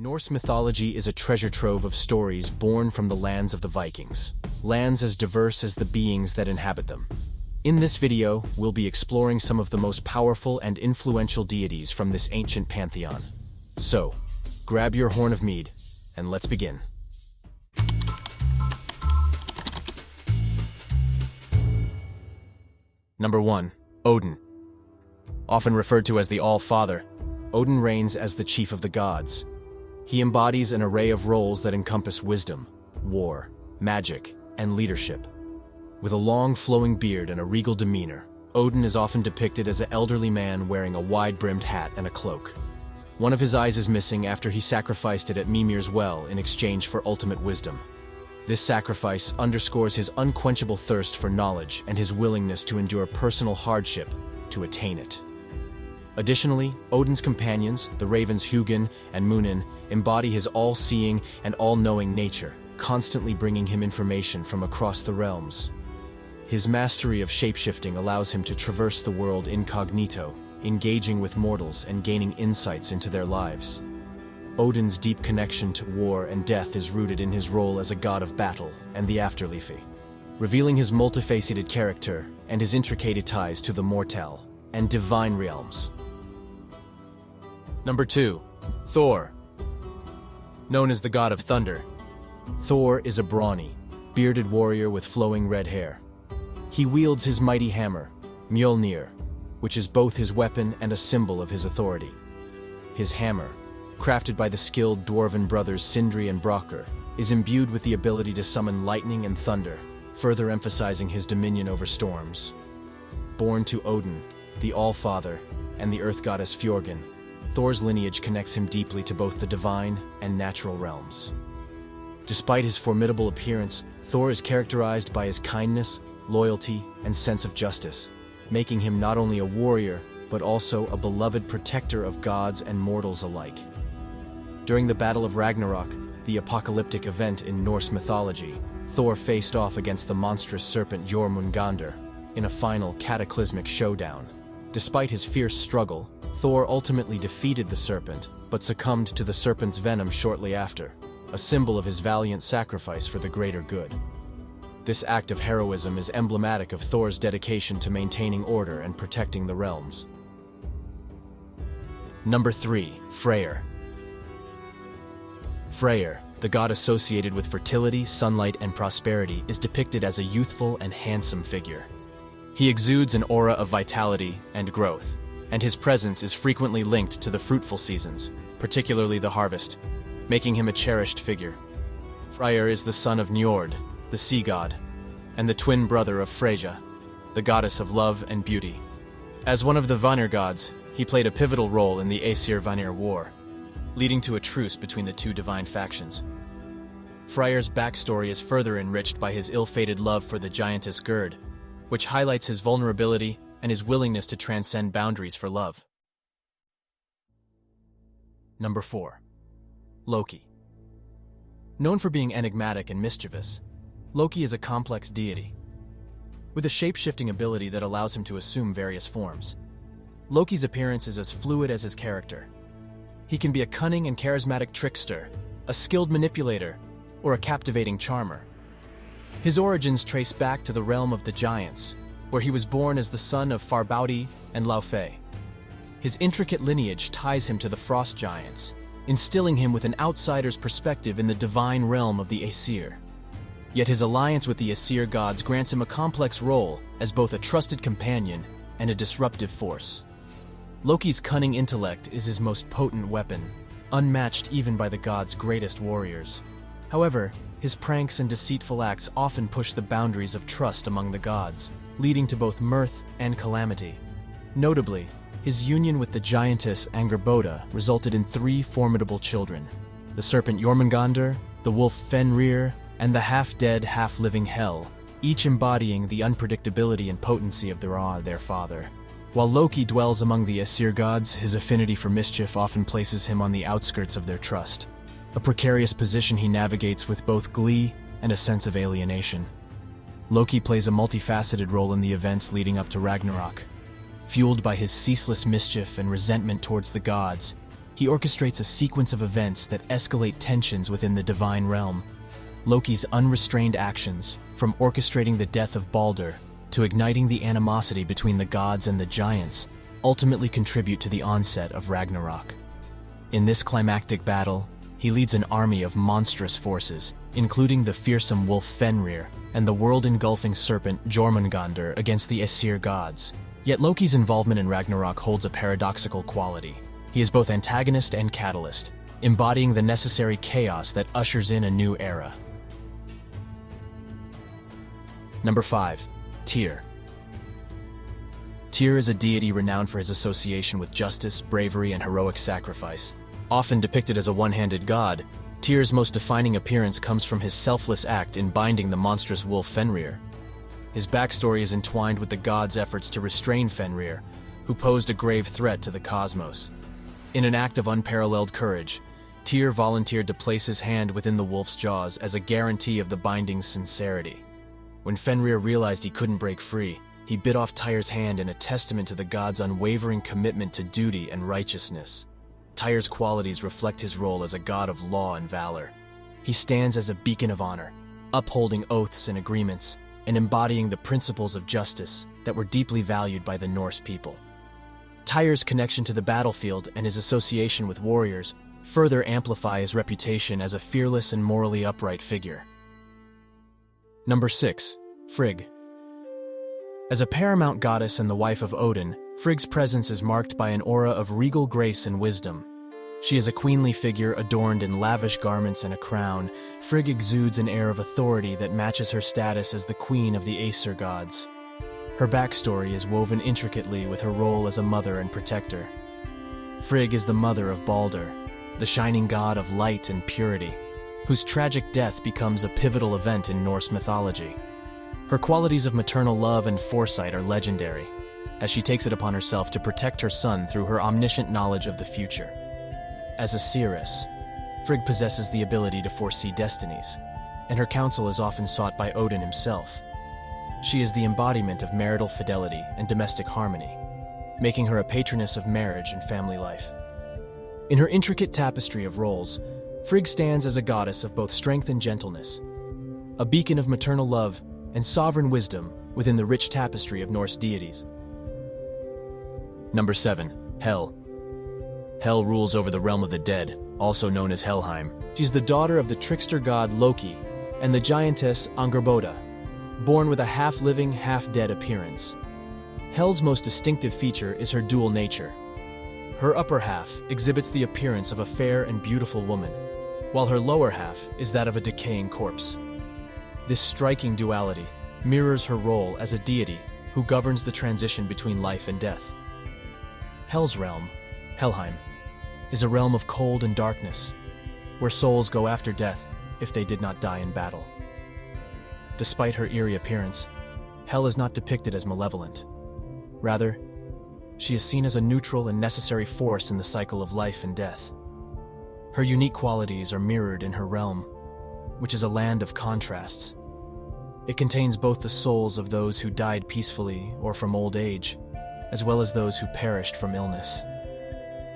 Norse mythology is a treasure trove of stories born from the lands of the Vikings, lands as diverse as the beings that inhabit them. In this video, we'll be exploring some of the most powerful and influential deities from this ancient pantheon. So, grab your horn of mead, and let's begin. Number 1. Odin. Often referred to as the All-Father, Odin reigns as the chief of the gods. He embodies an array of roles that encompass wisdom, war, magic, and leadership. With a long flowing beard and a regal demeanor, Odin is often depicted as an elderly man wearing a wide-brimmed hat and a cloak. One of his eyes is missing after he sacrificed it at Mimir's well in exchange for ultimate wisdom. This sacrifice underscores his unquenchable thirst for knowledge and his willingness to endure personal hardship to attain it. Additionally, Odin's companions, the ravens Hugin and Munin, embody his all-seeing and all-knowing nature, constantly bringing him information from across the realms. His mastery of shapeshifting allows him to traverse the world incognito, engaging with mortals and gaining insights into their lives. Odin's deep connection to war and death is rooted in his role as a god of battle and the afterlife, revealing his multifaceted character and his intricate ties to the mortal and divine realms. Number 2. Thor. Known as the god of thunder, Thor is a brawny, bearded warrior with flowing red hair. He wields his mighty hammer, Mjolnir, which is both his weapon and a symbol of his authority. His hammer, crafted by the skilled dwarven brothers Sindri and Brokkr, is imbued with the ability to summon lightning and thunder, further emphasizing his dominion over storms. Born to Odin, the All-Father, and the earth goddess Fjorgyn, Thor's lineage connects him deeply to both the divine and natural realms. Despite his formidable appearance, Thor is characterized by his kindness, loyalty, and sense of justice, making him not only a warrior, but also a beloved protector of gods and mortals alike. During the Battle of Ragnarok, the apocalyptic event in Norse mythology, Thor faced off against the monstrous serpent Jormungandr in a final cataclysmic showdown. Despite his fierce struggle, Thor ultimately defeated the serpent, but succumbed to the serpent's venom shortly after, a symbol of his valiant sacrifice for the greater good. This act of heroism is emblematic of Thor's dedication to maintaining order and protecting the realms. Number 3. Freyr. Freyr, the god associated with fertility, sunlight, and prosperity, is depicted as a youthful and handsome figure. He exudes an aura of vitality and growth, and his presence is frequently linked to the fruitful seasons, particularly the harvest, making him a cherished figure. Freyr is the son of Njord, the sea god, and the twin brother of Frigga, the goddess of love and beauty. As one of the Vanir gods, he played a pivotal role in the Aesir-Vanir War, leading to a truce between the two divine factions. Freyr's backstory is further enriched by his ill-fated love for the giantess Gerd, which highlights his vulnerability and his willingness to transcend boundaries for love. Number 4. Loki. Known for being enigmatic and mischievous, Loki is a complex deity, with a shape-shifting ability that allows him to assume various forms. Loki's appearance is as fluid as his character. He can be a cunning and charismatic trickster, a skilled manipulator, or a captivating charmer. His origins trace back to the realm of the giants, where he was born as the son of Farbauti and Laufey. His intricate lineage ties him to the frost giants, instilling him with an outsider's perspective in the divine realm of the Aesir. Yet his alliance with the Aesir gods grants him a complex role as both a trusted companion and a disruptive force. Loki's cunning intellect is his most potent weapon, unmatched even by the gods' greatest warriors. However, his pranks and deceitful acts often push the boundaries of trust among the gods, leading to both mirth and calamity. Notably, his union with the giantess Angerboda resulted in 3 formidable children: the serpent Jormungandr, the wolf Fenrir, and the half-dead, half-living Hel, each embodying the unpredictability and potency of their father. While Loki dwells among the Aesir gods, his affinity for mischief often places him on the outskirts of their trust, a precarious position he navigates with both glee and a sense of alienation. Loki plays a multifaceted role in the events leading up to Ragnarok. Fueled by his ceaseless mischief and resentment towards the gods, He orchestrates a sequence of events that escalate tensions within the divine realm. Loki's unrestrained actions, from orchestrating the death of Baldur to igniting the animosity between the gods and the giants, ultimately contribute to the onset of Ragnarok. In this climactic battle, he leads an army of monstrous forces, including the fearsome wolf Fenrir and the world-engulfing serpent Jormungandr against the Aesir gods. Yet Loki's involvement in Ragnarok holds a paradoxical quality. He is both antagonist and catalyst, embodying the necessary chaos that ushers in a new era. Number 5. Tyr. Tyr is a deity renowned for his association with justice, bravery, and heroic sacrifice. Often depicted as a one-handed god, Tyr's most defining appearance comes from his selfless act in binding the monstrous wolf Fenrir. His backstory is entwined with the god's efforts to restrain Fenrir, who posed a grave threat to the cosmos. In an act of unparalleled courage, Tyr volunteered to place his hand within the wolf's jaws as a guarantee of the binding's sincerity. When Fenrir realized he couldn't break free, he bit off Tyr's hand in a testament to the god's unwavering commitment to duty and righteousness. Tyr's qualities reflect his role as a god of law and valor. He stands as a beacon of honor, upholding oaths and agreements, and embodying the principles of justice that were deeply valued by the Norse people. Tyr's connection to the battlefield and his association with warriors further amplify his reputation as a fearless and morally upright figure. Number 6. Frigg. As a paramount goddess and the wife of Odin, Frigg's presence is marked by an aura of regal grace and wisdom. She is a queenly figure adorned in lavish garments and a crown. Frigg exudes an air of authority that matches her status as the queen of the Aesir gods. Her backstory is woven intricately with her role as a mother and protector. Frigg is the mother of Baldur, the shining god of light and purity, whose tragic death becomes a pivotal event in Norse mythology. Her qualities of maternal love and foresight are legendary, as she takes it upon herself to protect her son through her omniscient knowledge of the future. As a seeress, Frigg possesses the ability to foresee destinies, and her counsel is often sought by Odin himself. She is the embodiment of marital fidelity and domestic harmony, making her a patroness of marriage and family life. In her intricate tapestry of roles, Frigg stands as a goddess of both strength and gentleness, a beacon of maternal love and sovereign wisdom within the rich tapestry of Norse deities. Number 7. Hel. Hel rules over the realm of the dead, also known as Helheim. She's the daughter of the trickster god Loki and the giantess Angerboda, born with a half-living, half-dead appearance. Hel's most distinctive feature is her dual nature. Her upper half exhibits the appearance of a fair and beautiful woman, while her lower half is that of a decaying corpse. This striking duality mirrors her role as a deity who governs the transition between life and death. Hel's realm, Helheim, is a realm of cold and darkness, where souls go after death if they did not die in battle. Despite her eerie appearance, Hel is not depicted as malevolent. Rather, she is seen as a neutral and necessary force in the cycle of life and death. Her unique qualities are mirrored in her realm, which is a land of contrasts. It contains both the souls of those who died peacefully or from old age, as well as those who perished from illness.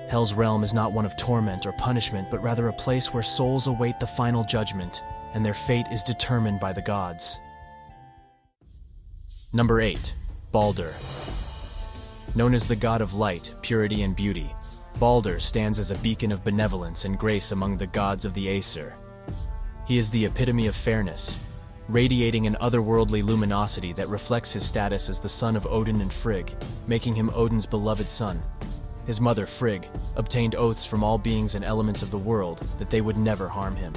Hel's realm is not one of torment or punishment, but rather a place where souls await the final judgment, and their fate is determined by the gods. Number 8. Baldur. Known as the god of light, purity, and beauty, Baldur stands as a beacon of benevolence and grace among the gods of the Aesir. He is the epitome of fairness, radiating an otherworldly luminosity that reflects his status as the son of Odin and Frigg, making him Odin's beloved son. His mother, Frigg, obtained oaths from all beings and elements of the world that they would never harm him.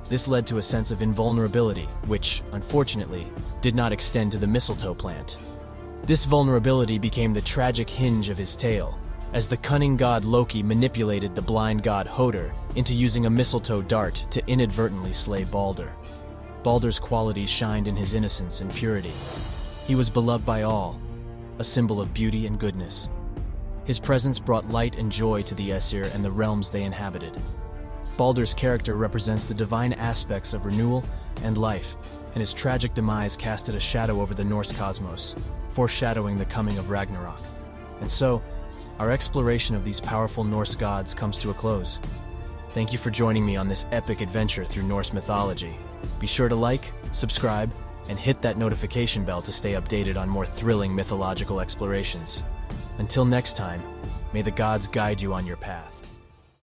This led to a sense of invulnerability, which, unfortunately, did not extend to the mistletoe plant. This vulnerability became the tragic hinge of his tale, as the cunning god Loki manipulated the blind god Hodr into using a mistletoe dart to inadvertently slay Baldur. Baldur's qualities shined in his innocence and purity. He was beloved by all, a symbol of beauty and goodness. His presence brought light and joy to the Aesir and the realms they inhabited. Baldur's character represents the divine aspects of renewal and life, and his tragic demise casted a shadow over the Norse cosmos, foreshadowing the coming of Ragnarok. And so, our exploration of these powerful Norse gods comes to a close. Thank you for joining me on this epic adventure through Norse mythology. Be sure to like, subscribe, and hit that notification bell to stay updated on more thrilling mythological explorations. Until next time, may the gods guide you on your path.